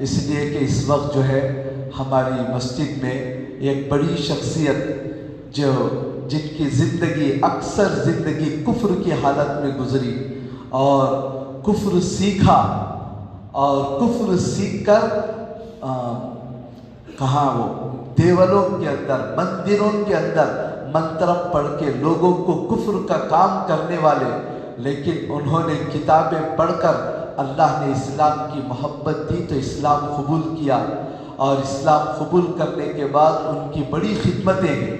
इसलिए कि इस वक्त जो है हमारी मस्जिद में एक बड़ी शख्सियत जो जिनकी ज़िंदगी अक्सर ज़िंदगी कुफ्र की हालत में गुजरी और कुफ्र सीखा और कुफ्र सीख कर कहाँ वो देवलों के अंदर मंदिरों के अंदर मंत्र पढ़ के लोगों को कुफ्र का काम करने वाले, लेकिन उन्होंने किताबें पढ़कर अल्लाह ने इस्लाम की मोहब्बत दी तो इस्लाम कबूल किया और इस्लाम कबूल करने के बाद उनकी बड़ी खिदमतें हैं।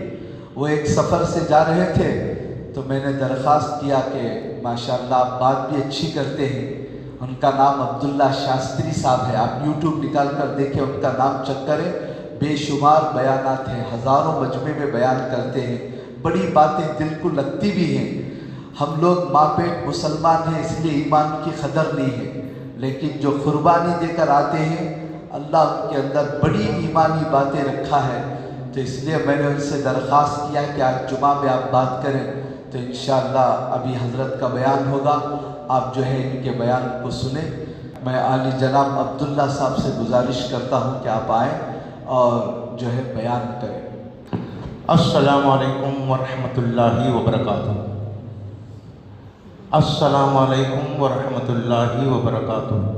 वो एक सफ़र से जा रहे थे तो मैंने दरख्वास्त किया कि माशाअल्लाह आप बात भी अच्छी करते हैं। उनका नाम अब्दुल्ला शास्त्री साहब है, आप यूट्यूब निकाल कर देखें, उनका नाम चेक करें। बेशुमार बयानात हैं, हज़ारों मजमे में बयान करते हैं, बड़ी बातें दिल को लगती भी हैं। हम लोग मापेट मुसलमान हैं इसलिए ईमान की कदर नहीं है, लेकिन जो कुर्बानी देकर आते हैं अल्लाह उनके अंदर बड़ी ईमानी बातें रखा है। तो इसलिए मैंने उनसे दरख्वास्त किया कि आज जुमा में आप बात करें, तो इंशाअल्लाह अभी हज़रत का बयान होगा, आप जो है इनके बयान को सुने। मैं आली जनाब अब्दुल्ला साहब से गुजारिश करता हूँ कि आप आएँ और जो है बयान करें। अस्सलामु अलैकुम वरहमतुल्लाहि वबरकातुहू। अस्सलामु अलैकुम वरहमतुल्लाहि वबरकातुहू।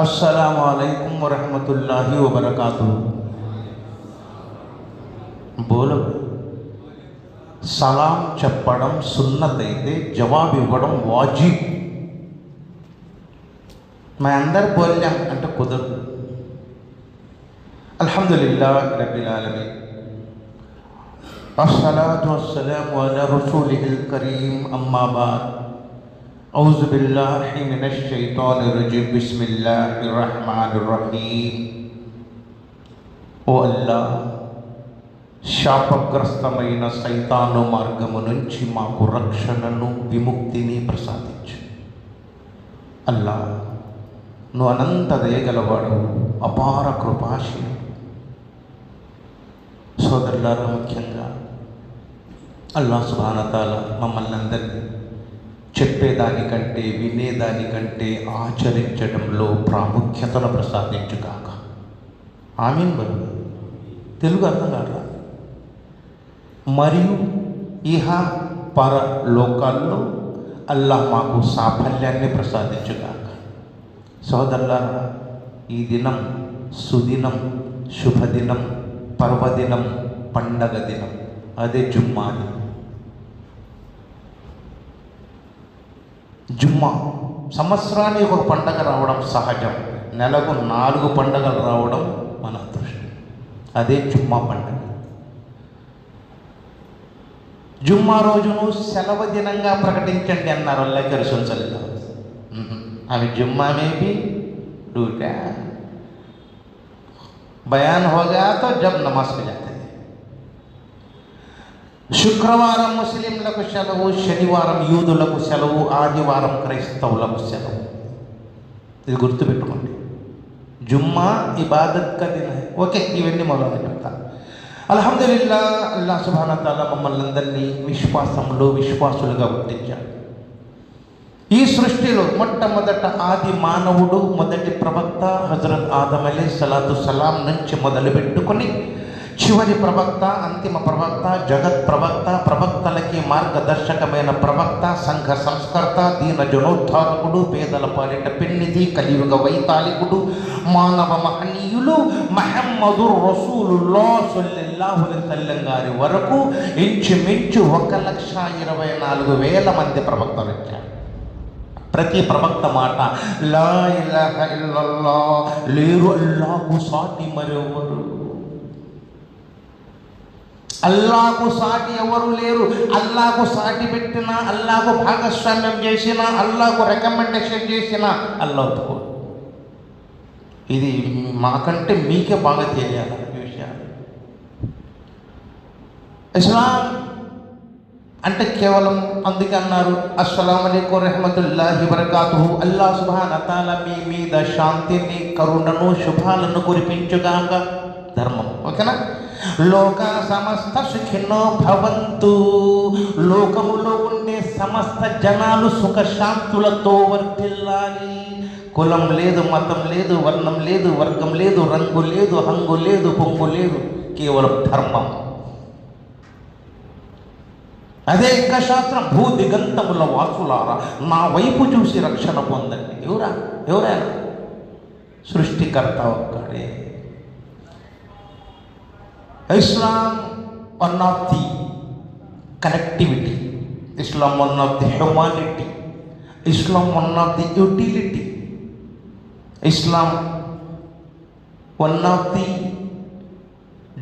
अस्सलामु अलैकुम वरहमतुल्लाहि वबरकातुहू। बोलो। సలాం చెప్పడం సున్నత్ అయితే జవాబు ఇవ్వడం వాజిబ్. मैं अंदर बोल అంటే కుదరదు. అల్హమ్దులిల్లాహి రబ్బిల్ ఆలమీన్ అస్సలాతు వస్సలాము అలా రసూలిహిల్ కరీం అమ్మా బాద్ ఔజు బిల్లాహి మినష్ షైతానిర్ రజీమ్ బిస్మిల్లాహిర్ రహ్మానిర్ రహీం. ఓ అల్లాహ్, శాపగ్రస్తమైన సైతాను మార్గము నుంచి మాకు రక్షణను విముక్తిని ప్రసాదించు. అల్లా, నువ్వు అనంత దయగలవాడు, అపార కృపాశీలు. సోదరులారా, ముఖ్యంగా అల్లాహ్ సుబ్హానహు వ తఆలా మమ్మల్ని అందరినీ చెప్పేదానికంటే వినేదానికంటే ఆచరించడంలో ప్రాముఖ్యతను ప్రసాదించుగాక. ఆమీన్. బరు తెలుగు అర్థం కాదు. మరియు ఇహ పర లోకాల్లో అల్లాహ్ మాకు సాఫల్యాన్ని ప్రసాదించుగాక. సోదరులారా, ఈ దినం సుదినం, శుభదినం, పర్వదినం, పండగ దినం, అదే జుమ్మాది. జుమ్మా సంవత్సరానికి ఒక పండగ రావడం సహజం. నెలకు 4 పండగలు రావడం మన అదృష్టం. అదే జుమ్మా పండగ. జుమ్మా రోజును సెలవు దినంగా ప్రకటించండి అన్నారు అల్లాహ్ కే రసూల్ సల్లల్లాహు अलैहि वसल्लम. अभी जुम्मा में भी ड्यूटी बयान हो गया तो जब नमाज पे जाते हैं. శుక్రవారం ముస్లింలకు సెలవు, శనివారం యూదులకు సెలవు, ఆదివారం క్రైస్తవులకు సెలవు. ఇది గుర్తుపెట్టుకోండి. జుమ్మా ఇబాదత్ కా దిన్ హై. ఓకే, ఇవన్నీ మొదలు చెప్తాను. అల్హమ్దులిల్లా, అల్లాహ్ సుబ్హానహు వ తఆలా మమ్మల్ని అందరినీ విశ్వాసంలో విశ్వాసులుగా గుర్తించాడు. ఈ సృష్టిలో మొట్టమొదట ఆది మానవుడు, మొదటి ప్రవక్త హజరత్ ఆదం అలైహిస్సలాతు సలాం నుంచి మొదలుపెట్టుకొని చివరి ప్రవక్త, అంతిమ ప్రవక్త, జగత్ ప్రవక్త, ప్రవక్తలకి మార్గదర్శకమైన ప్రవక్త, సంఘ సంస్కర్త, దీన జనోద్ధారకుడు, పేదల పాలిట పెన్నిధి, కలియుగ వైతాళికుడు, మానవ మహనీయులు ముహమ్మదుర్ రసూలుల్లాహ్ సల్లల్లాహు అలైహి వసల్లం గారి వరకు ఇంచుమించు 1,24,000 మంది ప్రవక్తలు వచ్చారు. ప్రతి ప్రవక్త మాట లా ఇలాహ ఇల్లల్లాహ్, లేరు అల్లాహకు సాటి మరెవరు, అల్లాహకు సాటి ఎవరు లేరు. అల్లాహకు సాటి పెట్టినా, అల్లాహకు భాగస్వామ్యం చేసినా, అల్లాహకు రికమెండేషన్ చేసినా అల్లాహ్ ఒప్పుకోడు. ఇది మాకంటే మీకే బాగా తెలియాలి ఈ విషయాలు. ఇస్లాం అంటే కేవలం అందుకే అన్నారు అస్సలాము అలైకుం రహమతుల్లాహి వబరకాతుహు. అల్లాహ్ సుబ్హానహు వ తఆలా మీ మీద శాంతిని, కరుణను, శుభాలను కురిపించుగాక. ధర్మం. ఓకేనా? లోక సమస్త సుఖినో భవంతు. లోకములో ఉండే సమస్త జనాలు సుఖశాంతులతో వర్ధిల్లాలి. కులం లేదు, మతం లేదు, వర్ణం లేదు, వర్గం లేదు, రంగు లేదు, హంగు లేదు, పొంగు లేదు, కేవలం ధర్మం. అదే ఇంకా శాస్త్రం, భూ దిగంతముల వాసులారా నా వైపు చూసి రక్షణ పొందండి. ఎవరైనా సృష్టికర్త ఒక్కడే. Islam one of the connectivity, Islam one of the humanity, Islam one of the utility, Islam one of the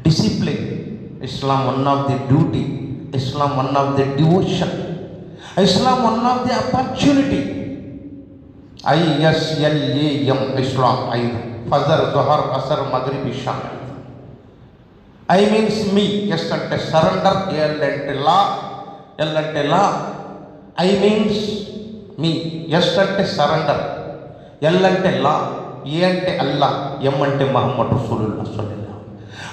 discipline, Islam one of the duty, Islam one of the devotion, Islam one of the opportunity. ISLAM Islam 5 ఫజర్, జోహర్, అసర్, మగ్రిబ్, ఇషా. I means me, S అంటే surrender, L అంటే law, L అంటే law. I means me, S అంటే surrender, L అంటే లా, ఏ అంటే అల్లా, ఎం అంటే మహమ్మద్ రసూలుల్లాహ్ సల్లల్లాహు.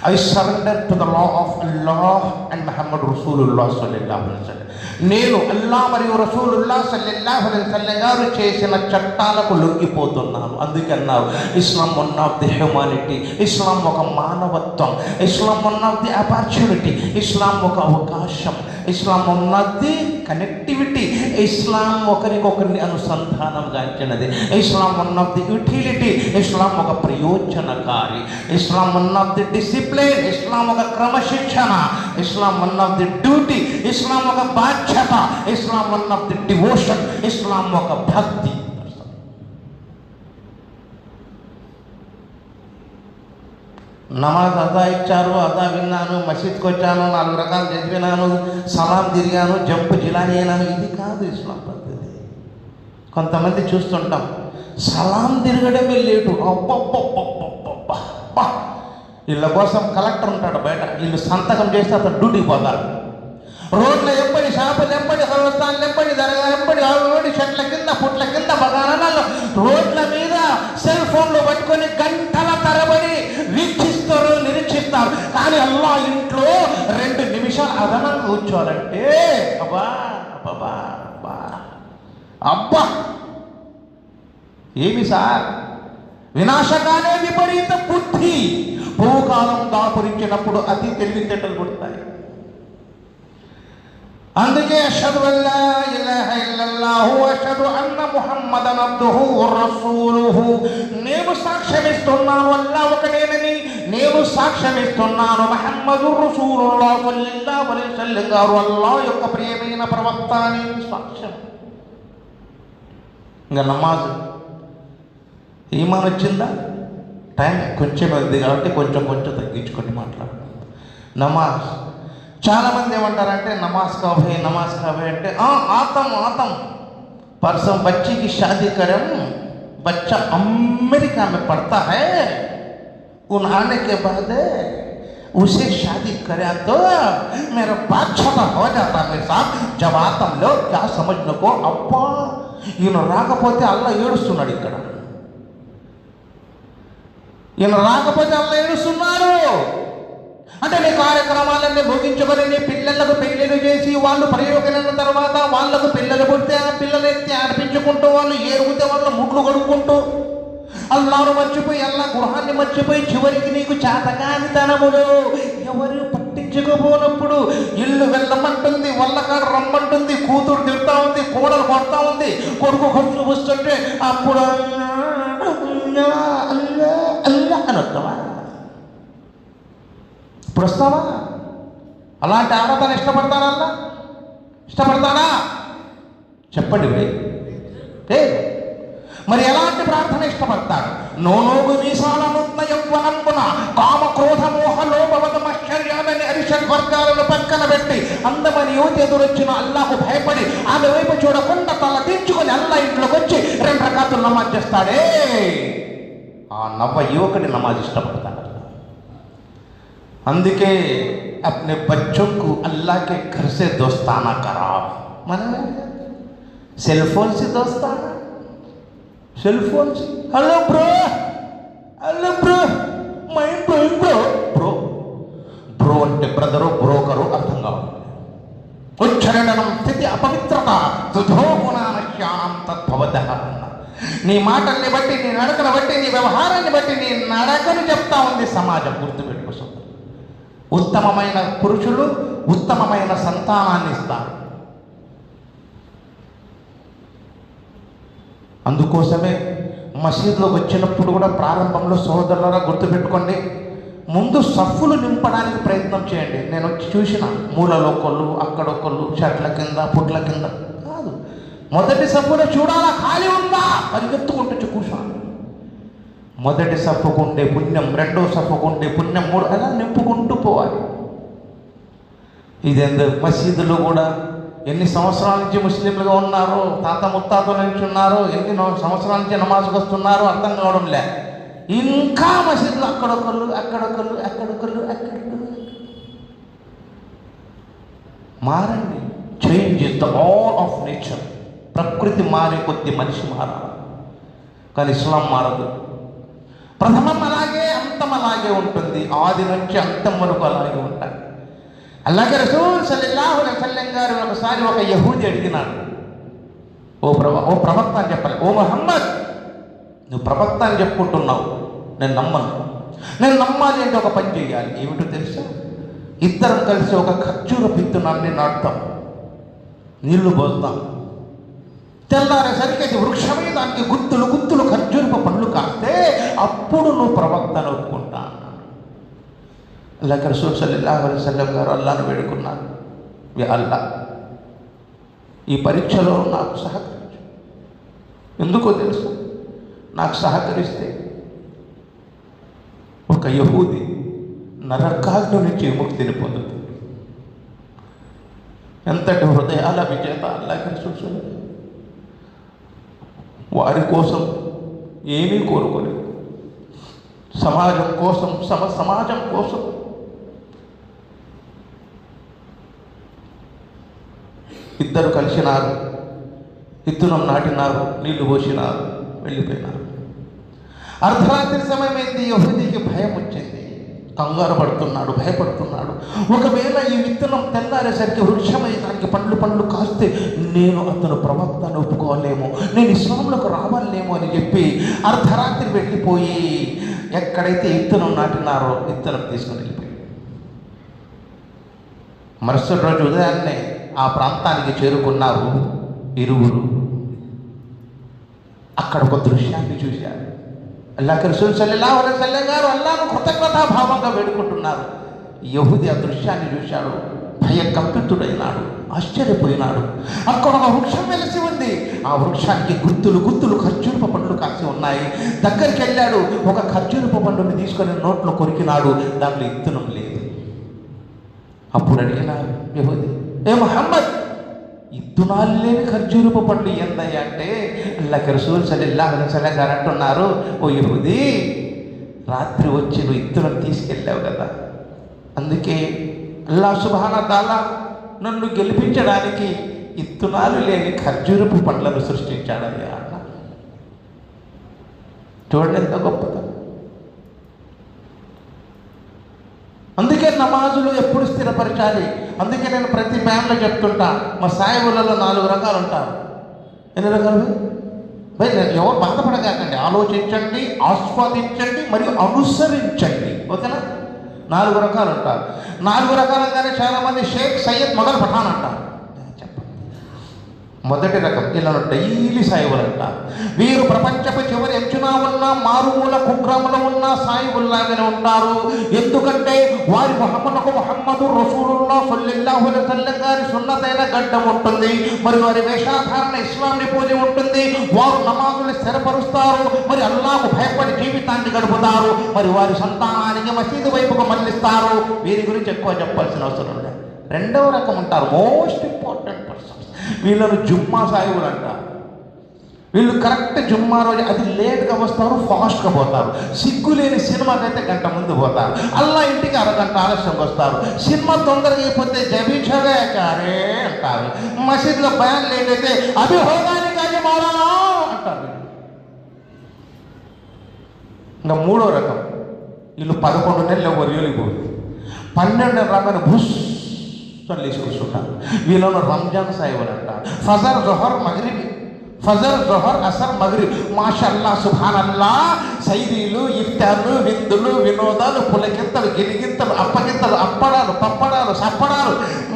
I surrender to the law of Allah and Muhammad Rasulullah sallallahu alaihi wasallam. నేను అల్లా మరియు రసూలుల్లా సల్లల్లాహు అలైహి వసల్లం గారు చేసిన చట్టాలకు లొంగిపోతున్నాను. అందుకే అన్నారు ఇస్లాం వన్ ఆఫ్ ది హ్యూమానిటీ, ఇస్లాం ఒక మానవత్వం, ఇస్లాం వన్ ఆఫ్ ది ఆపర్చునిటీ, ఇస్లాం ఒక అవకాశం, ఇస్లాం వన్ ఆఫ్ ది కనెక్టివిటీ, ఇస్లాం ఒకరికొకరిని అనుసంధానం గాంచినది, ఇస్లాం వన్ ఆఫ్ ది యూటిలిటీ, ఇస్లాం ఒక ప్రయోజనకారి, ఇస్లాం వన్ ఆఫ్ ది డిసిప్లిన్, ఇస్లాం ఒక క్రమశిక్షణ, ఇస్లాం వన్ ఆఫ్ ది డ్యూటీ, ఇస్లాం ఒక బాధ్యత, ఇస్లాం వన్ ఆఫ్ ది డివోషన్, ఇస్లాం ఒక భక్తి. నమాజ్ అదా ఇచ్చారు, అదా విన్నాను, మసీద్కి వచ్చాను, 4 రకాలు చదివినాను, సలాం తిరిగాను, జంపు జిలాని అయినాను. ఇది కాదు ఇస్లాం పద్ధతి. కొంతమంది చూస్తుంటాం సలాం తిరగడమే లేటు. అబ్బబ్బబ్బబ్బబ్బబ్బా, వీళ్ళ కోసం కలెక్టర్ ఉంటాడు బయట, వీళ్ళు సంతకం చేస్తే అతను డ్యూటీకి పోతారు. రోడ్ల ఎంబడి, షాపులు ఎంబడి, హర్వస్థాన్లు ఎంబడి, దర్గా ఎంబడి, ఆవిడి చెట్ల కింద, పుట్ల కింద, బగానాల్లో, రోడ్ల మీద సెల్ ఫోన్లు పట్టుకొని గంటల తరబడి వీక్షిస్తారు, నిరీక్షిస్తారు. కానీ అల్లా ఇంట్లో 2 నిమిషాలు అదనంగా కూర్చోవాలంటే అబ్బా అబ్బా అబ్బా అబ్బా, ఏమి సార్? వినాశకాలే విపరీత బుద్ధి, భూకాలం దాపురించినప్పుడు అతి తెలివితేటలు పుడతాయి. అందుకే అష్హదు అల్లా ఇలాహ ఇల్లల్లాహు అష్హదు అన్న ముహమ్మదన్ అబ్దుహు రసూలుహు, నేను సాక్ష్యమిస్తున్నాను అల్లా ఒకటేనని, నేను సాక్ష్యమిస్తున్నాను ముహమ్మదు రసూలుల్లాహ్ సల్లల్లాహు అలైహి వసల్లం గారు అల్లా యొక్క ప్రియమైన ప్రవక్త అని సాక్ష్యం. ఇంకా నమాజ్ ఈమాన్ వచ్చిందా? టైం కొంచెం ఉంది కాబట్టి కొంచెం తగ్గించుకొని మాట్లాడు. నమాజ్ చాలామంది ఏమంటారంటే నమాజ్ కావే అంటే ఆతం परसों बच्ची की शादी करें, बच्चा अमेरिका में पढ़ता है, उन आने के बाद उसे शादी करें तो मेरा बादशाह हो जाता मेरे साथ. जब आता हम लोग क्या समझने को अब्बा ఈయన రాకపోతే అల్లా ఏడుస్తున్నాడు. ఇక్కడ ఈయన రాకపోతే అల్లా ఏడుస్తున్నాడు అంటే నీ కార్యక్రమాలన్నీ ముగించుకొని నీ పిల్లలకు పెళ్ళిళ్ళు చేసి వాళ్ళు ప్రయోగమైన తర్వాత వాళ్ళకు పిల్లలు పుడితే ఆ పిల్లలు ఎత్తి ఆడిపించుకుంటూ వాళ్ళు ఏరుగుతే వాళ్ళ ముట్లు కొడుకుంటూ అల్లాను మర్చిపోయి అల్లా గృహాన్ని మర్చిపోయి చివరికి నీకు చేతకాని తనములు ఎవరు పట్టించుకోపోనప్పుడు ఇల్లు వెళ్ళమంటుంది, వల్లకాడు రమ్మంటుంది, కూతురు తిడతా ఉంది, కోడలు కొడతా ఉంది, కొడుకు ఖర్చు వస్తుంటే అప్పుడు అని వస్తావా? ఇప్పుడు వస్తావా? అలాంటి ఆరాధన ఇష్టపడతాడా? ఇష్టపడతాడా? చెప్పండి ఏ మరి ఎలాంటి ప్రార్థన ఇష్టపడతాడు? నోనోగు మీసాలనున్న యవ్వనంబున కామ క్రోధ మోహ లోభవతమశ్చర్యాలని అరిషడ్ వర్గాలను పక్కన పెట్టి అందమని యువతి ఎదురొచ్చిన అల్లాహకు భయపడి ఆమె వైపు చూడకుండా తల దించుకొని అల్లా ఇంట్లోకి వచ్చి 2 రకాతులు నమాజ్ చేస్తాడే, ఆ నవ్వ యువకుడి నమాజ్ ఇష్టపడతాడు. అందుకే अपने बच्चों को अल्लाह के घर से दोस्ताना कराओ. मन सेल फोन से दोस्ताना, सेल फोन से hello bro mind bro bro అంటే బ్రదరు బ్రోకరు అర్థం కావాలి. ఉచ్చరణం స్థితి అపవిత్రత తుధో గుణానశ్యాం తద్భవతః అన్న. నీ మాటల్ని బట్టి, నీ నడకను బట్టి, నీ వ్యవహారాన్ని బట్టి, నీ నడకను చెప్తా ఉంది సమాజం. గుర్తుపెట్టుకో సోదరు. ఉత్తమమైన పురుషులు ఉత్తమమైన సంతానాన్ని ఇస్తారు. అందుకోసమే మసీదులోకి వచ్చినప్పుడు కూడా ప్రారంభంలో సోదరులారా గుర్తుపెట్టుకోండి, ముందు సఫ్ఫులు నింపడానికి ప్రయత్నం చేయండి. నేను వచ్చి చూసిన మూలలో ఒకళ్ళు, అక్కడొకళ్ళు, చెట్ల కింద, పుట్ల కింద కాదు. మొదటి సఫ్ఫులో చూడాలా ఖాళీ ఉందా, పరిగెత్తుకుంటూ కూర్చోండి. మొదటి సఫ్ఫుకు ఉండే పుణ్యం, రెండో సఫ్ఫుకు ఉండే పుణ్యం, మూడు, అలా నింపుకుంటూ పోవాలి. ఇదేందో మసీదులో కూడా ఎన్ని సంవత్సరాల నుంచి ముస్లింలుగా ఉన్నారో, తాత ముత్తాతల నుంచి ఉన్నారో, ఎన్ని సంవత్సరాల నుంచి నమాజ్కి వస్తున్నారో అర్థం కావడం లే. ఇంకా మసీదులు అక్కడొకళ్ళు, అక్కడొకళ్ళు, అక్కడొకళ్ళు, అక్కడొకళ్ళు. మారండి. Change is the all of nature. ప్రకృతి మారే కొద్ది మనిషి మారాలి, కానీ ఇస్లాం మారదు. ప్రథమం అలాగే, అంతం అలాగే ఉంటుంది. ఆది నుంచి అంతం వరకు అలాగే ఉంటాయి. అలాగే రసూల్ సల్లల్లాహు అలైహి వసల్లం గారు ఒకసారి ఒక యహూది అడిగినాడు, ఓ ప్రవక్త అని చెప్పాలి, ఓ ముహమ్మద్, నువ్వు ప్రవక్త అని చెప్పుకుంటున్నావు, నేను నమ్మను. నేను నమ్మాలి అంటే ఒక పని చేయాలి. ఏమిటో తెలుసా? ఇద్దరం కలిసి ఒక ఖర్జూర విత్తనాన్ని నాటుతాం, నీళ్లు పోస్తాం. తెల్లారేసరికి అది వృక్షమే, దానికి గుత్తులు గుత్తులు ఖర్జూరపు పండ్లు కాస్తే అప్పుడు నువ్వు ప్రవక్తను ఒప్పుకుంటా అన్నాడు. అలాగే రసూల్ సల్లల్లాహు అలైహి వసల్లం గారు అల్లాహ్ను వేడుకున్నారు, అల్లా ఈ పరీక్షలో నాకు సహకరించు. ఎందుకో తెలుసు, నాకు సహకరిస్తే ఒక యహూది నరకాగ్ని నుంచి విముక్తిని పొందుతుంది. ఎంతటి హృదయాల విజేత అల్లాహ్ రసూల్. వారి కోసం ఏమీ కోరుకోలేదు, సమాజం కోసం, సమాజం కోసం ఇద్దరు కలిసినారు, విత్తనం నాటినారు, నీళ్లు పోసినారు, వెళ్ళిపోయినారు. అర్ధరాత్రి సమయమైంది. యహూదీకి భయం వచ్చింది, కంగారు పడుతున్నాడు, భయపడుతున్నాడు. ఒకవేళ ఈ విత్తనం తెల్లారేసరికి వృక్షమై దానికి పండ్లు కాస్తే నేను అతను ప్రవక్తను ఒప్పుకోలేమో, నేను ఇస్లాంలోకి రావాలేమో అని చెప్పి అర్ధరాత్రి వెళ్ళిపోయి ఎక్కడైతే విత్తనం నాటినారో విత్తనం తీసుకుని వెళ్ళిపోయి మరుసటి రోజు ఉదయాన్నే ఆ ప్రాంతానికి చేరుకున్నారు ఇరువురు. అక్కడ ఒక దృశ్యాన్ని చూశారు. అల్లాహ్ రసూల్ సల్లల్లాహు అలైహి వసల్లం గారు అల్లాహ్ను కృతజ్ఞతాభావంగా వేడుకుంటున్నారు. యహూది ఆ దృశ్యాన్ని చూశాడు, భయకంపితుడైనాడు, ఆశ్చర్యపోయినాడు. అక్కడ ఒక వృక్షం వెలిసి ఉంది. ఆ వృక్షానికి గుత్తులు గుత్తులు ఖర్జూరపు పండ్లు కాసి ఉన్నాయి. దగ్గరికి వెళ్ళాడు, ఒక ఖర్జూరపు పండుని తీసుకొని నోట్లో కొరికినాడు, దాంట్లో విత్తనం లేదు. అప్పుడు అడిగినారు యహూది, ఏ ముహమ్మద్, ఇత్తునాలు లేని ఖర్జూరపు పండు ఎందయ్యా అంటే అల్లాహ్ రసూల్ సల్లల్లాహు అలైహి వసల్లం గారు అంటున్నారు, ఓ యహూది, రాత్రి వచ్చి నువ్వు ఇత్తునం తీసుకెళ్ళావు కదా, అందుకే అల్లాహ్ సుబ్హానహు వ తఆలా నన్ను గెలిపించడానికి ఇత్తునాలు లేని ఖర్జూరపు పండ్లను సృష్టించాడయ్యా అన్న. చూడండి ఎంత గొప్పదా. అందుకే నమాజులు ఎప్పుడు స్థిరపరచాలి. అందుకే నేను ప్రతి బ్యాన్లో చెప్తుంటా, మా సాయిబులలో 4 రకాలు ఉంటారు. ఎన్ని రకాలు భయ్? ఎవరు బాధపడగాకండి, ఆలోచించండి, ఆస్వాదించండి, మరియు అనుసరించండి. ఓకేనా? 4 రకాలు ఉంటారు. 4 రకాలుగానే చాలామంది షేక్ సయ్యద్ మొఘల్ పఠాన్ అంటారు. మొదటి రకం వీళ్ళను డైలీ సాయిబులు అంటారు. వీరు ప్రపంచపు చివరి ఎంచునా ఉన్న మారుమూల కుగ్రామంలో ఉన్న సాయిబుల్లాగానే ఉంటారు. ఎందుకంటే వారి ముహమ్మదు రసూలుల్లాహ్ సల్లల్లాహు అలైహి వసల్లం గారి సున్నతైన గడ్డం ఉంటుంది, మరి వారి వేషాధారణ ఇస్లాంని పోలి ఉంటుంది. వారు నమాజులు స్థిరపరుస్తారు, మరి అల్లాహ్కు భయపడి జీవితాన్ని గడుపుతారు, మరి వారి సంతానానికి మసీదు వైపుకు మళ్ళిస్తారు. వీరి గురించి ఎక్కువ చెప్పాల్సిన అవసరం లేదు. రెండవ రకం ఉంటారు, మోస్ట్ ఇంపార్టెంట్ పర్సన్స్. వీళ్ళను జుమ్మా సాయిబులు అంటారు. వీళ్ళు కరెక్ట్ జుమ్మా రోజు అది లేట్గా వస్తారు, ఫాస్ట్గా పోతారు. సిగ్గు లేని సినిమాకైతే గంట ముందు పోతారు, అల్లా ఇంటికి అరగంట ఆలస్యంగా వస్తారు. సినిమా తొందరగా అయిపోతే జబీచవే కారే అంటారు. మసీద్లో బయాన్ లేట్ అయితే అభి హోగాని కానీ మౌలానా అంటారు. ఇంకా మూడో రకం, వీళ్ళు 11 నెలలు ఎవరు వెళ్ళిపోతుంది. 12 రాగానే బుస్ చల్లేసి కూర్చుంటారు. వీళ్ళలో రంజాన్ సాయిబులు అంటారు. ఫజర్ జొహర్ మగరిబ్, ఫజర్ జొహర్ అసర్ మగరిబ్, మాషల్లా సుభానల్లా. సైరీలు, ఇఫ్తార్లు, విందులు, వినోదాలు, పులకింతలు, గిలిగింతలు, అప్పగింతలు, అప్పడాలు, పప్పడాలు, సప్పడాలు.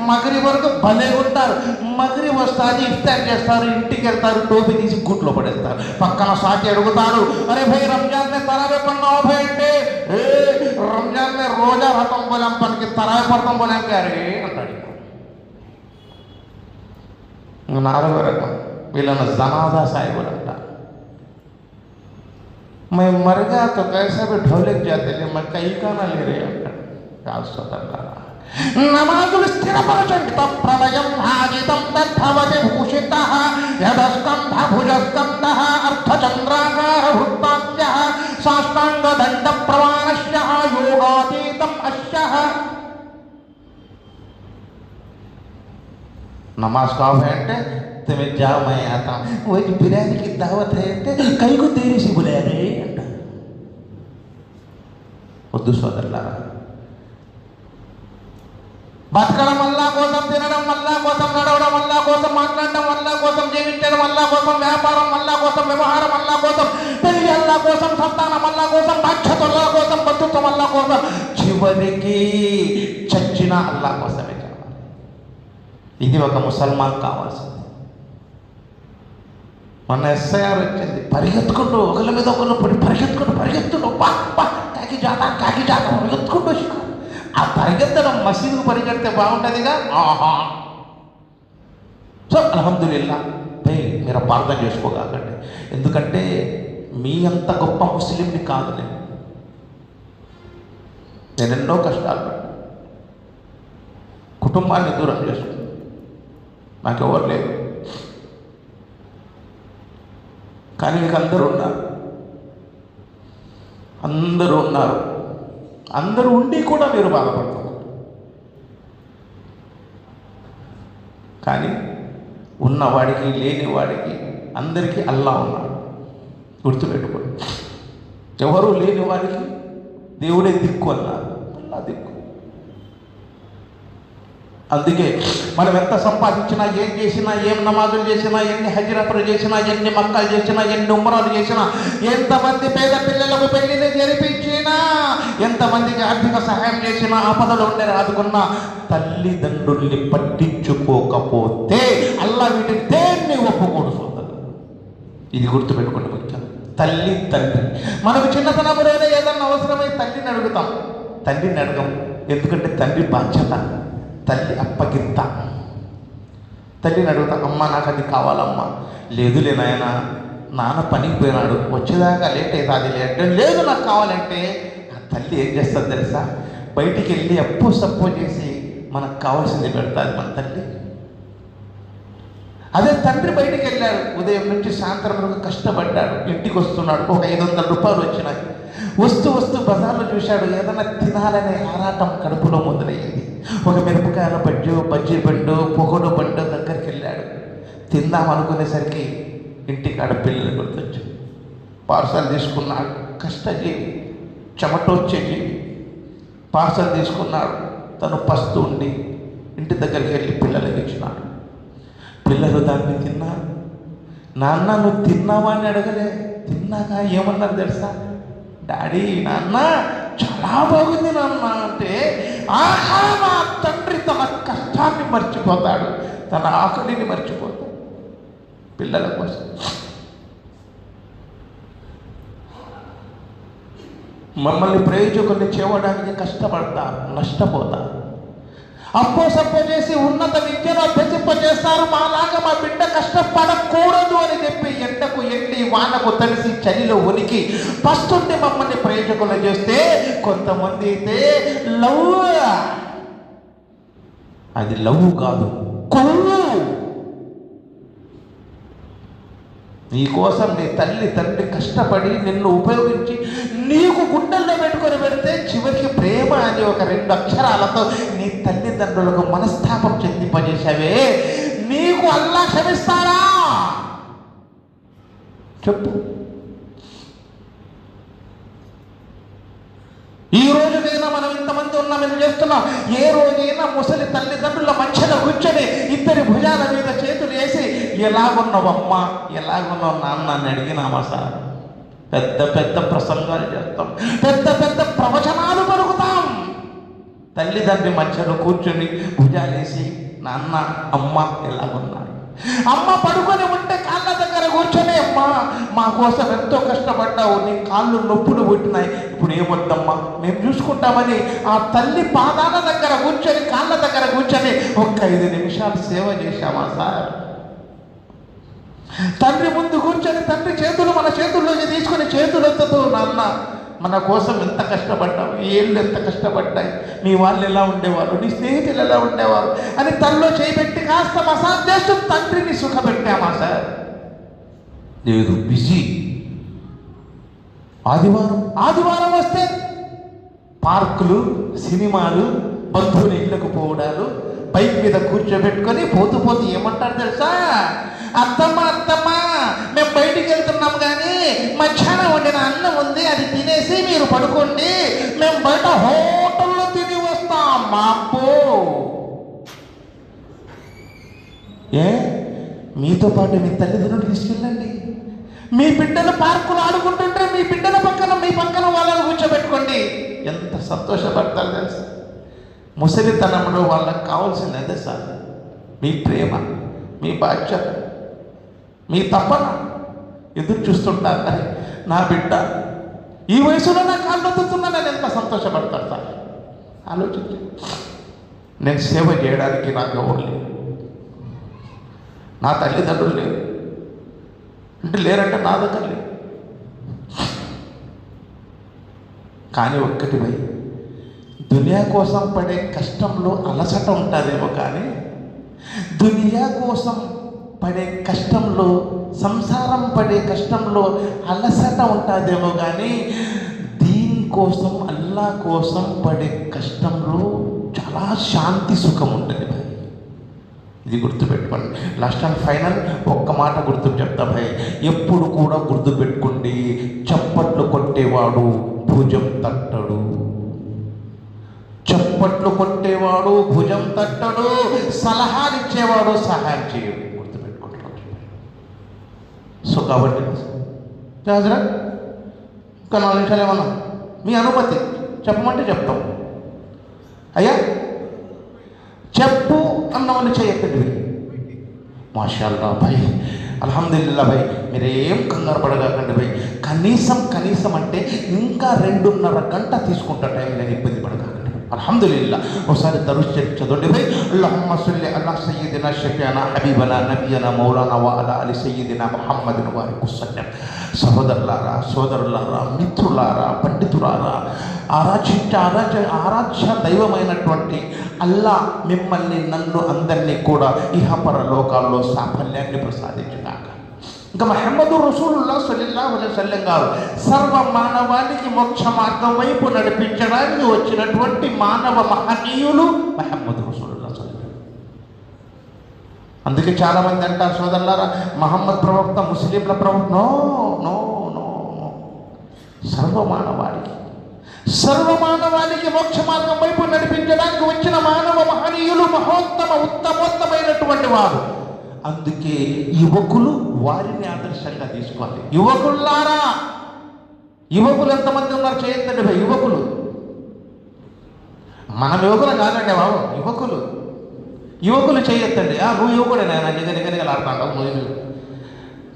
మగరిబ్ వరకు భలే ఉంటారు. మగరిబ్ వస్తుంది, ఇఫ్తార్ చేస్తారు, ఇంటికి వెళ్తారు, టోపీ తీసి గుట్లో పడేస్తారు. పక్కన సాటి అడుగుతారు, అరే భయ్ రంజాన్ మే తరావే పడినావు భయ్ అంటే, ఏ రంజాన్ మే రోజా రతం బోలాం పనికి తరావే పడతాం బోలాం అరే అంటాడు. నాలుగో రకం వీళ్ళను జనాజా సాహిబులు అంట. मैं मर गया तो कैसे भी ढोलक जाते थे, मैं कहीं का ना ले रहे నమాజులు స్థిరపరచండి. ప్రళయం భాగితం తద్భవతి భూషితః యదస్కంధ భుజస్కంధః అర్ధచంద్రాకార వృత్తాస్యః సాష్టాంగ దండ ప్రమాణస్యః యోగాతీతం అస్యః. नमाज कब है అంటే तुम्हें जाओ मैं आता हूँ. वो बिरयानी की दावत है అంటే कई को देरी से बुलाया रे అంట. వద్దు సోదరులారా, బతకడం అల్లా కోసం, తినడం అల్లా కోసం, నడవడం అల్లా కోసం, మాట్లాడడం అల్లా కోసం, జీవించడం అల్లా కోసం, వ్యాపారం అల్లా కోసం, వ్యవహారం అల్లా కోసం, పెళ్లి అల్లా కోసం, సంతానం అల్లా కోసం, బాధ్యత అల్లా కోసం, బంధుత్వం అల్లా కోసం, చివరికి చచ్చిన అల్లా కోసమే. ఇది ఒక ముసల్మాన్ కావాల్సింది. మొన్న ఎస్ఐఆర్ వచ్చింది, పరిగెత్తుకుంటూ ఒకళ్ళ మీద ఒకళ్ళు పడి పరిగెత్తుకుంటూ కాకి జాతా పరిగెత్తుకుంటూ వచ్చిన. ఆ పరిగెత్తడం మసీదుకు పరిగెడితే బాగుంటుందిగా. సో అల్హమ్దులిల్లా భయ్ మీరు ప్రార్థన చేసుకోగలండి. ఎందుకంటే మీ అంత గొప్ప ముస్లింని కాదు నేను ఎన్నో కష్టాలు పడ్డా, కుటుంబాన్ని దూరం చేసుకున్నాను, నాకెవరు లేదు. కానీ మీకు అందరూ ఉన్నారు, అందరూ ఉండి కూడా మీరు బాధపడుతున్నారు. కానీ ఉన్నవాడికి లేనివాడికి అందరికీ అల్లా ఉన్నాడు, గుర్తుపెట్టుకోండి. ఎవరు లేని వాడికి దేవుడే దిక్కు అన్నారు, అల్లా దిక్కు. అందుకే మనం ఎంత సంపాదించినా, ఏం చేసినా, ఏం నమాజులు చేసినా, ఎన్ని హజ్రతులు చేసినా, ఎన్ని మక్కాలు చేసినా, ఎన్ని ఉమ్రాలు చేసినా, ఎంతమంది పేద పిల్లలకు పెళ్లిని జరిపించినా, ఎంతమందికి ఆర్థిక సహాయం చేసినా, ఆపదలు ఉండే ఆదుకున్నా, తల్లిదండ్రుల్ని పట్టించుకోకపోతే అల్లా వీటిని దేన్ని ఒప్పుకోడు సోదరులు. ఇది గుర్తుపెట్టుకోండి ముఖ్యం. తల్లి తండ్రి మనకు చిన్నతనంలోనే ఏదన్నా అవసరమై తల్లిని అడుగుతాం, తండ్రిని అడగం. ఎందుకంటే తండ్రి బాధ్యత, తల్లి అప్పగింత. తల్లిని అడుగుతా, అమ్మ నాకు అది కావాలమ్మా. లేదులే నాయన, నాన్న పనికి పోయినాడు, వచ్చేదాకా లేట్ అవుతుంది, లేట్ లేదు నాకు కావాలంటే ఆ తల్లి ఏం చేస్తుంది తెలుసా? బయటికి వెళ్ళి అప్పు సప్పు చేసి మనకు కావాల్సింది పెడతాది మన తల్లి. అదే తండ్రి బయటికి వెళ్ళాడు, ఉదయం నుంచి సాయంత్రం వరకు కష్టపడ్డాడు, ఇంటికి వస్తున్నాడు, ఒక 500 రూపాయలు వచ్చినాయి. వస్తూ బజార్లో చూశాడు, ఏదైనా తినాలనే ఆరాటం కడుపులో మొదలయ్యింది. ఒక మిరపకాయల బజ్జీ బండు, పొగడు బండు దగ్గరికి వెళ్ళాడు. తిందాం అనుకునేసరికి ఇంటికాడ పిల్లలు గుర్తొచ్చు. పార్సల్ తీసుకున్నాడు, కష్టజీవి, చెమటొచ్చే జీవి. పార్సల్ తీసుకున్నాడు, తను పస్తు ఉండి ఇంటి దగ్గరికి వెళ్ళి పిల్లలకి ఇచ్చినాడు. పిల్లలు దాన్ని తిన్నారు. నాన్న నువ్వు తిన్నావా అని అడగలే, తిన్నాక ఏమన్నారు తెలుసా? డాడీ, నాన్న చాలా బాగుంది నాన్న అంటే, ఆహా నా తండ్రి తన కష్టాన్ని మర్చిపోతాడు, తన ఆకలిని మర్చిపోతాడు పిల్లల కోసం. మమ్మల్ని ప్రయోజకుల్ని చేయడానికి కష్టపడతారు, నష్టపోతారు. అప్పో సప్పో చేసి ఉన్నత విద్యను అభ్యసింపజేస్తారు. మాలాగా మా బిడ్డ కష్టపడకూడదు అని చెప్పి ఎండకు ఎండి, వానకు తడిసి, చలిలో ఉనికి పస్తుంటే మమ్మల్ని ప్రయోజకులు చేస్తే, కొంతమంది అయితే లవ్, అది లవ్ కాదు, కొవ్వు. నీకోసం నీ తల్లి తండ్రి కష్టపడి నిన్ను ఉపయోగించి నీకు గుండెల్లో పెట్టుకొని పెడితే, చివరికి ప్రేమ అనే ఒక 2 అక్షరాలతో నీ తల్లిదండ్రులకు మనస్తాపం చెందింపజేసావే, నీకు అల్లా క్షమిస్తారా చెప్పు? ఈ రోజుకైనా మనం ఇంతమంది మంది ఉన్నాం, మేము చేస్తున్నాం. ఏ రోజైనా ముసలి తల్లిదండ్రుల మధ్యలో కూర్చొని ఇద్దరి భుజాల మీద చేతులు వేసి ఎలాగున్నావమ్మా, ఎలాగున్నావు నాన్న అని అడిగినామా సార్? పెద్ద పెద్ద ప్రసంగాలు చేస్తాం, పెద్ద పెద్ద ప్రవచనాలు పలుకుతాం. తల్లిదండ్రి మధ్యలో కూర్చొని భుజాలేసి నాన్న అమ్మ ఎలాగున్నారు. అమ్మ పడుకొని ఉంటే కాళ్ళ దగ్గర కూర్చొని అమ్మా మా కోసం ఎంతో కష్టపడ్డావు, నీ కాళ్ళు నొప్పులు పుట్టినాయి, ఇప్పుడు ఏమొద్దమ్మా మేము చూసుకుంటామని ఆ తల్లి పాదాల దగ్గర కూర్చొని కాళ్ళ దగ్గర కూర్చొని ఒక్క 5 నిమిషాలు సేవ చేశామా సార్? తండ్రి ముందు కూర్చొని తండ్రి చేతులు మన చేతుల్లోకి తీసుకుని చేతులెత్తుతూ నాన్న మన కోసం ఎంత కష్టపడ్డావు, ఏళ్ళు ఎంత కష్టపడ్డాయి, మీ వాళ్ళు ఎలా ఉండేవారు, నీ స్నేహితులు ఎలా ఉండేవారు అని తనలో చేయబెట్టి కాస్త మసాజ్ చేస్తూ తండ్రిని సుఖపెట్టామా సార్? లేదు, బిజీ. ఆదివారం వస్తే పార్కులు, సినిమాలు, బంధువుల ఇళ్ళకు పోవడాలు, బైక్ మీద కూర్చోబెట్టుకొని పోతూ ఏమంటారు తెలుసా? అత్తమ్మా మేము బయటికి వెళ్తున్నాం కానీ మధ్యాహ్నం వండిన అన్నం ఉంది, అది తినేసి మీరు పడుకోండి, మేము బయట హోటల్లో తిని వస్తాం. మాపో మీతో పాటు మీ తల్లిదండ్రులు తీసుకెళ్ళండి. మీ బిడ్డలు పార్కులు ఆడుకుంటుంటే మీ బిడ్డల పక్కన వాళ్ళని కూర్చోబెట్టుకోండి. ఎంత సంతోషపడతారు తెలుసా? ముసలితనంలో వాళ్ళకి కావాల్సింది అదే సార్, మీ ప్రేమ, మీ బాధ్యత, మీ తపన. ఎదురు చూస్తుంటారు, అరే నా బిడ్డ ఈ వయసులో నా కాళ్ళు నొత్తుతున్నా, నేను ఎంత సంతోషపడతాను సార్. ఆలోచించి నేను సేవ చేయడానికి నాకు ఎవరు లేరు, నా తల్లిదండ్రులు లేరు అంటే లేరంటే నా దగ్గర లేరు. కానీ ఒక్కటి భయ్, దునియా కోసం పడే కష్టంలో అలసట ఉంటుందేమో, కానీ దునియా కోసం పడే కష్టంలో, సంసారం పడే కష్టంలో అలసట ఉంటుందేమో, కానీ దీనికోసం అల్లా కోసం పడే కష్టంలో చాలా శాంతి సుఖం ఉంటుంది భాయ్. ఇది గుర్తుపెట్టుకోండి. లాస్ట్ అండ్ ఫైనల్ ఒక్క మాట గుర్తు చెప్తా భాయ్, ఎప్పుడు కూడా గుర్తుపెట్టుకోండి, చప్పట్లు కొట్టేవాడు భుజం తట్టడు, చప్పట్లు కొట్టేవాడు భుజం తట్టడు, సలహాలు ఇచ్చేవాడు సహాయం చేయడు. గుర్తుపెట్టుకుంటున్నాడు. సో కాబట్టి జాగ్రత్త. ఇంకా 4 నిమిషాలు ఏమన్నా మీ అనుమతి చెప్పమంటే చెప్తాం. అయ్యా చెప్పు అన్నవని చేయకండి. మాషాల్లా భాయ్, అల్హమ్దులిల్లా భాయ్, మీరేం కంగారు పడగాకండి భాయ్. కనీసం అంటే ఇంకా 2.5 గంట తీసుకుంటా టైం, నేను ఇబ్బంది పడగాకండి. అల్హమ్దులిల్లా. ఒకసారి దరుస్ చదవండి భాయ్. అల్లహుమ్మ సల్లి అలా సయ్యిదినా షఫీనా హబీబనా నబియనా మౌలానా వ అలా అలి సయ్యిదినా ముహమ్మదిన్ వారికు సల్లం. సోదరులారా, మిత్రులారా, పండితులారా, ఆరాధ్య దైవమైనటువంటి అల్లా మిమ్మల్ని, నన్ను, అందరినీ కూడా ఇహపర లోకాల్లో సాఫల్యాన్ని ప్రసాదించుగాక. ఇంకా ముహమ్మదు రసూలుల్లాహ్ సల్లల్లాహు అలైహి వసల్లం గారు సర్వ మానవానికి మోక్ష మార్గం వైపు నడిపించడానికి వచ్చినటువంటి మానవ మహనీయులు ముహమ్మదు రసూలుల్లాహ్ సల్లల్లాహు. అందుకే చాలామంది అంటారు సోదరులారా, మహమ్మద్ ప్రవక్త ముస్లింల ప్రవక్త. నో నో నో నో, సర్వమానవానికి మోక్ష మార్గం వైపు నడిపించడానికి వచ్చిన మానవ మహనీయులు, ఉత్తమోత్తమైనటువంటి వారు. అందుకే యువకులు వారిని ఆదర్శంగా తీసుకోవాలి. యువకులు ఎంతమంది ఉన్నారు చేయొద్దండి భయ్. మనం యువకులు కాదండి బాబు, యువకులు చేయొద్దండి. నువ్వు యువకుడే నాయన, నిగనిగలాడుతాడు.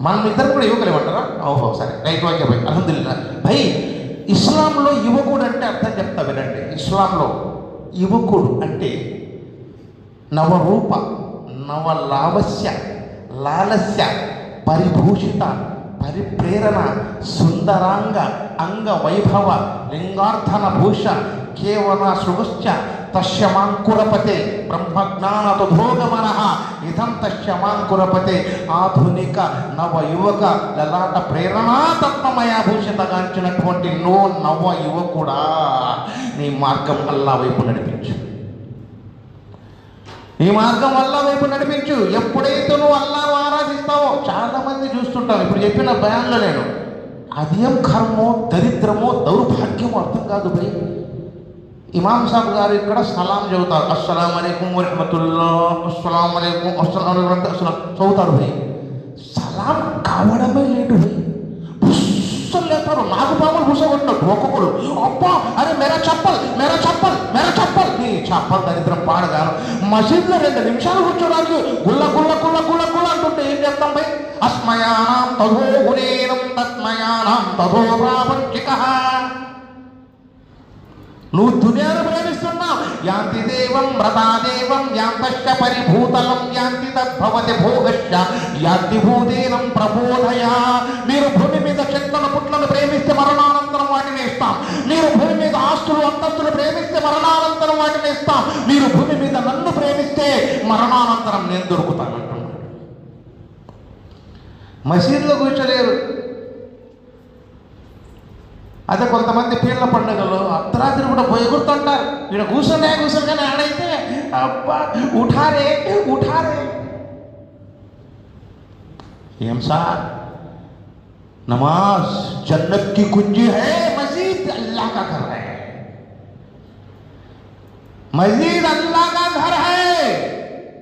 మనం ఇద్దరు కూడా యువకులు ఏమంటారా? ఓహో సరే, రైట్, ఓకే భయ్, అల్హమ్దులిల్లా. భయ్, ఇస్లాంలో యువకుడు అంటే అర్థం చెప్తా వినండి. ఇస్లాంలో యువకుడు అంటే నవరూప, నవలావస్య, లాలస్య, పరిభూషిత, పరిప్రేరణ, సుందరాంగ, అంగ వైభవ, లింగార్థన భూష, కేవల శృగుశ్చ తస్యమాంకురపతే బ్రహ్మజ్ఞానతుధోగమన ఇదం తస్యమాంకురపతే ఆధునిక నవ యువక లలాట ప్రేరణా తత్వమయాభూషితగాంచినటువంటి నవ యువకుడా, నీ మార్గం అల్లా వైపు నడిపించు. ఎప్పుడైతే నువ్వు అల్లాహ్ను ఆరాధిస్తావో, చాలామంది చూస్తుంటావు, ఇప్పుడు చెప్పిన భయాల్లో నేను, అదేం కర్మో, దరిద్రమో, దౌర్భాగ్యమో అర్థం కాదు భయ్. ఇమాం సాబ్ గారు ఇక్కడ సలాం చదువుతారు, అస్సలాం అలైకుం వరహమతుల్లా, అస్సలాం అలైకుం, అస్సలాం అలైకుం, అస్సలాం చదువుతారు భయ్. సలాం కావడమే లేటు భయ్, బుస్సలు లేతారు, నాగుపాములు బుసగొట్టినట్టు ఒక్కొక్కరు. అబ్బా అరే మెరా చప్పల్, మెరా చప్పల్, మెరా చప్పల్, నీ చప్పల్ దరిద్రం పాడగాను. మసీద్లో 2 నిమిషాలు కూర్చోడానికి గుల్ల గుల్ల గుల్ల గుల్ల గుల్ల అంటుంటే ఏం చేస్తాం భయ్? అస్మయానాం తథో గుణేనం తస్మయానాం తథో ప్రాపంచికః. నువ్వు దునియాను ప్రేమిస్తున్నావు. యాంతి దేవం వ్రతాదేవం యాంతశ్చ పరిభూతలం యాంతి తద్భవతి భోగశ్చ యాంతి భూతేనం ప్రబోధయ. మీరు భూమి మీద చెట్లను పుట్లను ప్రేమిస్తే మరణానంతరం వాటిని ఇస్తాం. మీరు భూమి మీద ఆస్తులు అంతస్తులు ప్రేమిస్తే మరణానంతరం వాటిని ఇస్తాం. మీరు భూమి మీద నన్ను ప్రేమిస్తే మరణానంతరం నేను దొరుకుతానంటున్నాడు. మసీదులో కూర్చోలేరు. అదే కొంతమంది పీర్ల పండుగలో అర్ధరాత్రి కూడా పోయి ఎగురుతుంటారు. ఇక్కడ కూర్చొని ఆడైతే అబ్బా ఉఠారే ఉఠారే. ఏం సార్, నమాజ్ జన్నత్ కి कुंजी है, मस्जिद अल्लाह का घर है, मस्जिद अल्लाह का घर है,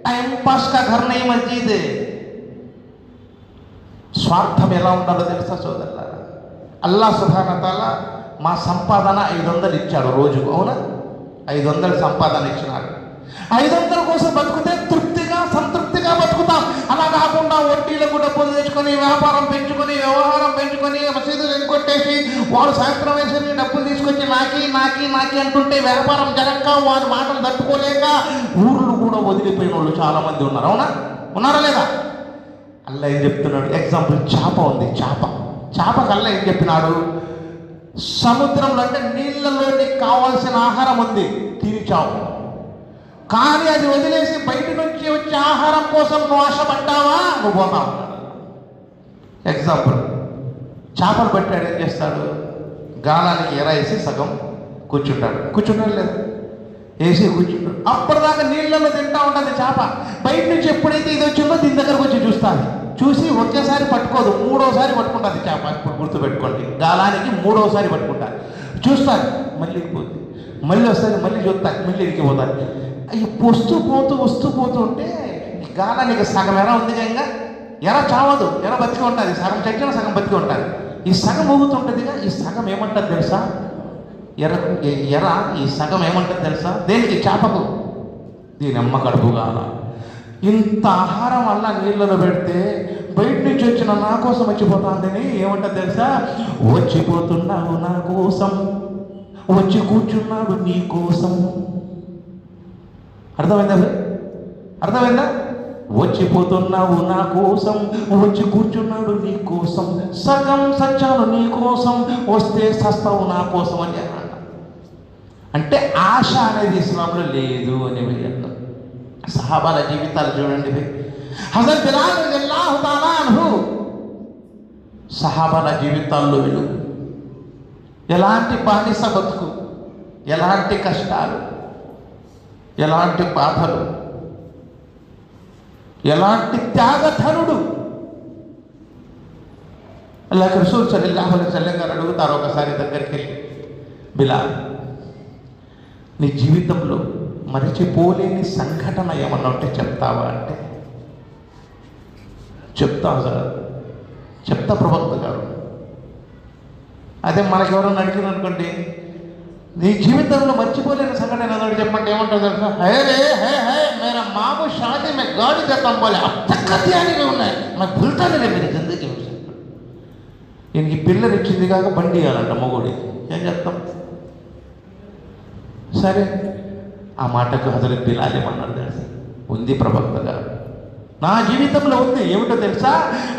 टाइम पास का घर नहीं मस्जिद है. స్వార్థం ఎలా ఉండాలో తెలుసా సోదరులారా? అల్లా సుబ్హానహు వ తఆలా మా సంపాదన 500 ఇచ్చాడు రోజుకు, అవునా? 500 సంపాదన ఇచ్చినాడు. 500 కోసం బతుకుతే తృప్తిగా సంతృప్తిగా బతుకుతాం. అలా కాకుండా వడ్డీలకు డబ్బులు తెచ్చుకొని వ్యాపారం పెంచుకొని వ్యవహారం పెంచుకొని మసీదులు ఎన్నుకొట్టేసి వాడు సాయంత్రం వేసరికి డబ్బులు తీసుకొచ్చి నాకి అంటుంటే వ్యాపారం జరగక వాడి మాటలు తట్టుకోలేక ఊర్లు కూడా వదిలిపోయిన వాళ్ళు చాలామంది ఉన్నారు, అవునా? ఉన్నారా లేదా? అల్లా ఏం చెప్తున్నాడు? ఎగ్జాంపుల్ చేప ఉంది. చేపకు అల్లా ఏం చెప్పినాడు? సముద్రంలో అంటే నీళ్ళలో నీకు కావాల్సిన ఆహారం ఉంది, తిని చావు. కానీ అది వదిలేసి బయట నుంచి వచ్చే ఆహారం కోసం నువ్వు ఆశపడ్డావా, నువ్వు పోతావు. ఎగ్జాంపుల్, చేపలు పట్టాడు ఏం చేస్తాడు? గాలానికి ఎర వేసి సగం కూర్చుంటాడు లేదు, వేసి కూర్చుంటాడు. అప్పటిదాకా నీళ్ళలో తింటా ఉంటుంది చేప. బయట నుంచి ఎప్పుడైతే ఇది వచ్చిందో దీని దగ్గరకు వచ్చి చూసి ఒకేసారి పట్టుకోదు, 3వసారి పట్టుకుంటుంది చేప. ఇప్పుడు గుర్తుపెట్టుకోండి, గాలానికి 3వసారి పట్టుకుంటారు. చూస్తారు, మళ్ళీ పోతుంది, మళ్ళీ వస్తుంది, మళ్ళీ చూస్తారు, మళ్ళీ ఇరికిపోతారు. అవి వస్తూ పోతూ ఉంటే గాలానికి సగం ఎర ఉంది కదా, ఎర చావదు, ఎర బతికి ఉంటుంది. సగం చచ్చిన సగం బతికి ఉంటుంది. ఈ సగం ఊగుతుంటుందిగా, ఈ సగం ఏమంటుంది తెలుసా? ఎర ఈ సగం ఏమంటుంది తెలుసా? దేనికి? చేపకు. దీని అమ్మ కడుపు గాల. ఇంత ఆహారం వల్ల నీళ్ళలో పెడితే బయట నుంచి వచ్చిన నా కోసం వచ్చిపోతుందని ఏమంటుంది తెలుసా? వచ్చిపోతున్నావు నా కోసం, వచ్చి కూర్చున్నాడు నీ కోసం. అర్థమైందా? వచ్చిపోతున్నావు నా కోసం, వచ్చి కూర్చున్నాడు నీ కోసం, సగం సచ్చాను నీ కోసం, వస్తే సస్తావు నా కోసం అని అన్నాడు. అంటే ఆశ అనేది ఇస్లాంలో లేదు అని అర్థం. సహాబాల జీవితాలు చూడండి. హజరత్ బిలాల్ రలియల్లాహు తఆలా అన్హు సహాబాల జీవితాల్లో వెలుగు. ఎలాంటి బానిస బతుకు, ఎలాంటి కష్టాలు, ఎలాంటి బాధలు, ఎలాంటి త్యాగధనుడు. అల్లాహ్ రసూల్ సల్లల్లాహు అలైహి వసల్లం గారు అడుగుతారు ఒకసారి దగ్గరికి వెళ్ళి, బిలాల్ నీ జీవితంలో మరిచిపోలేని సంఘటన ఏమన్నా ఉంటే చెప్తావా అంటే, చెప్తాను సార్, చెప్తా ప్రవక్త గారు. అదే మనకెవరన్నా అడిగిన అనుకోండి, నీ జీవితంలో మర్చిపోలేని సంఘటన ఏదన్నా చెప్పండి, ఏమంటారు తెలుసా? హే మేరా మాము షాదీ మే గాడి చేద్దాం పోలే అత్తకత్యానివి ఉన్నాయి, నాకు భుల్తానే మీరు జిందగీ. ఈయనకి పిల్లలు ఇచ్చింది కాక బండి ఇవ్వాలంట మొగుడి, ఏం చేస్తాం? సరే, ఆ మాటకు హజరత్ బిలాల్ ఏమన్నారు తెలుసా? ఉంది ప్రవక్త గారు, నా జీవితంలో ఉంది. ఏమిటో తెలుసా?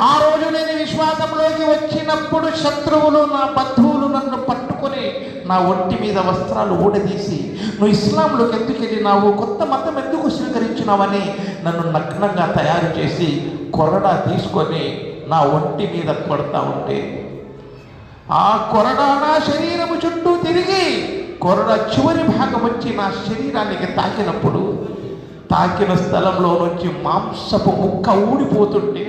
ఆ రోజు నేను విశ్వాసంలోకి వచ్చినప్పుడు శత్రువులు, నా బంధువులు నన్ను పట్టుకొని నా ఒంటి మీద వస్త్రాలు ఊడదీసి, నువ్వు ఇస్లాంలోకి ఎందుకు వెళ్ళినావు, కొత్త మతం ఎందుకు స్వీకరించినావని నన్ను నగ్నంగా తయారు చేసి కొరడా తీసుకొని నా ఒంటి మీద కొడతా ఉంటే, ఆ కొరడా నా శరీరము చుట్టూ తిరిగి కొరడ చివరి భాగం వచ్చి నా శరీరానికి తాకినప్పుడు, తాకిన స్థలంలో నుంచి మాంసపు ముక్క ఊడిపోతుంటే,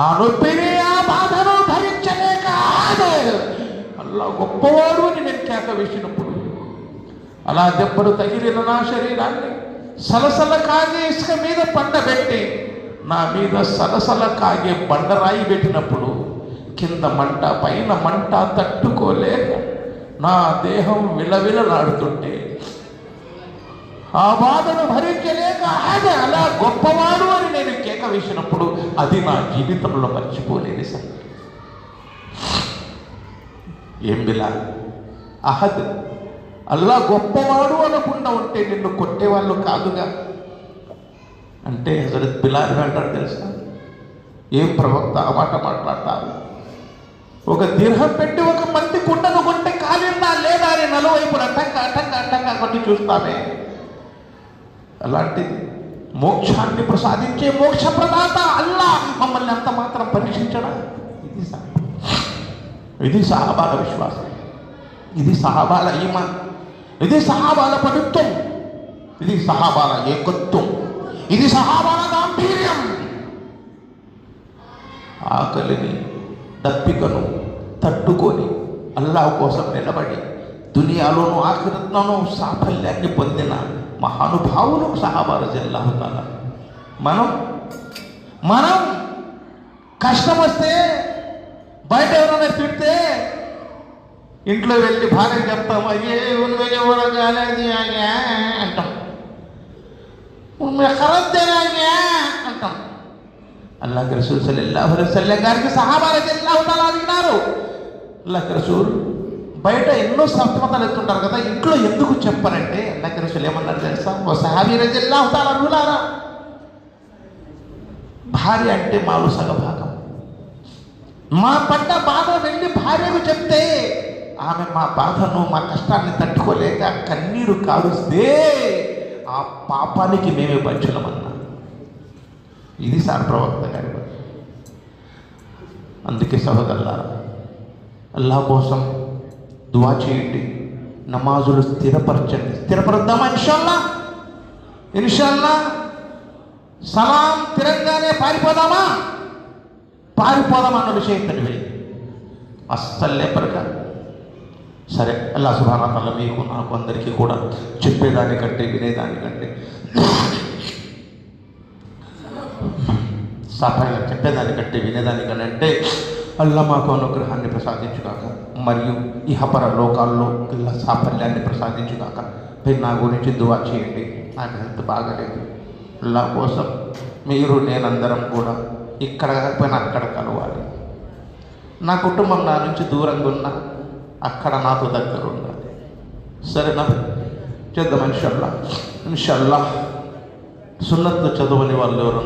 ఆ నొప్పిని ఆ బాధను భరించలేక అల్లా గొప్పవాడు అని నేను కేక వేసినప్పుడు అలా దెబ్బలు తగిలిన నా శరీరాన్ని సలసల కాగే ఇసుక మీద పండబెట్టి నా మీద సలసల కాగే బండరాయి పెట్టినప్పుడు కింద మంట పైన మంట తట్టుకోలేక నా దేహం విలవిలలాడుతుంటే ఆ బాధను భరించలేక అదే అలా గొప్పవాడు అని నేను కేక వేసినప్పుడు అది నా జీవితంలో మర్చిపోలేని సంగతి. ఏం బిలాల్, అహద్, అల్లా గొప్పవాడు అనకుండా ఉంటే నిన్ను కొట్టేవాళ్ళు కాదుగా అంటే హజరత్ బిలాల్ అంటారు తెలుసా, ఏం ప్రవక్త ఆ మాట మాట్లాడతారు? ఒక దిర్హం పెట్టి ఒక మంది కుండను కొంటే కాలిందా లేదా అని నలువైపున టక్క టక్క టక్క కొట్టి చూస్తామే. అలాంటిది మోక్షాన్ని ప్రసాదించే మోక్ష ప్రదాత అల్లా మమ్మల్ని అంత మాత్రం పరీక్షించడా? ఇది సహాబాల విశ్వాసం, ఇది సహాబాల ఈమాన్, ఇది సహాబాల పటుత్వం, ఇది సహాబాల ఏకత్వం, ఇది సహాబాల గాంభీర్యం. ఆకలిని దప్పికను తట్టుకొని అల్లాహ్ కోసం నిలబడి దునియాలోనూ ఆఖిరత్లోనూ సాఫల్యాన్ని పొందిన మహానుభావులు సహాబాల రలియల్లాహు తఆలా. మనం కష్టం వస్తే బయట ఎవరైనా తిడితే ఇంట్లో వెళ్ళి భార్య చెప్తాం, అయ్యే ఉన్మె కూడా కాలేదు అంటాం, అంటాం. అల్లాహ్ రసూల్ సల్లల్లాహు అలైహి వసల్లం గారికి సహాబా రలియల్లాహు తఆలా అడిగినారు, అల్లాహ్ రసూల్ బయట ఎన్నో సప్తమతాలు ఎత్తుంటారు కదా, ఇంట్లో ఎందుకు చెప్పారంటే అల్లాహ్ రసూల్ ఏమన్నారు తెలుసా? ఓ సహాబీ రలియల్లాహు తఆలా అనులారా, భార్య అంటే మాలో సగభాగం. మా పడ్డ బాధ వెళ్ళి భార్యకు చెప్తే ఆమె మా బాధను మా కష్టాన్ని తట్టుకోలేక కన్నీరు కారుస్తే ఆ పాపానికి మేమే పంచులమన్నా. ఇది సార్ ప్రవక్త గారి. అందుకే సహోదరులారా, అల్లాహ్ కోసం దువా చేయండి, నమాజులు స్థిరపరచండి. స్థిరపరుద్దామా? ఇన్షాల్లా సలాం తిరంగానే పారిపోదామా అన్న విషయం తెలియదు, అస్సలు లేపరక. సరే, అల్లాహ్ సుబ్హానహు వ తఆలా మీకు నాకు అందరికీ కూడా చెప్పేదానికంటే వినేదానికంటే సాఫల్యం, చెప్పేదానికంటే వినేదానికంటే అంటే అల్లా మాకు అనుగ్రహాన్ని ప్రసాదించుగాక, మరియు ఇహపర లోకాల్లో అల్లా సాఫల్యాన్ని ప్రసాదించుగాక. మీరు నా గురించి దువా చేయండి, నాకు హెల్త్ బాగలేదు. అల్లా కోసం మీరు నేనందరం కూడా ఇక్కడ కాకపోయినా అక్కడ కలవాలి. నా కుటుంబం నా నుంచి దూరంగా ఉన్నా అక్కడ నాతో దగ్గర ఉండాలి. సరేనా? చేద్దాం ఇన్షాల్లా. సున్నత్తు చదవని వాళ్ళు ఎవరు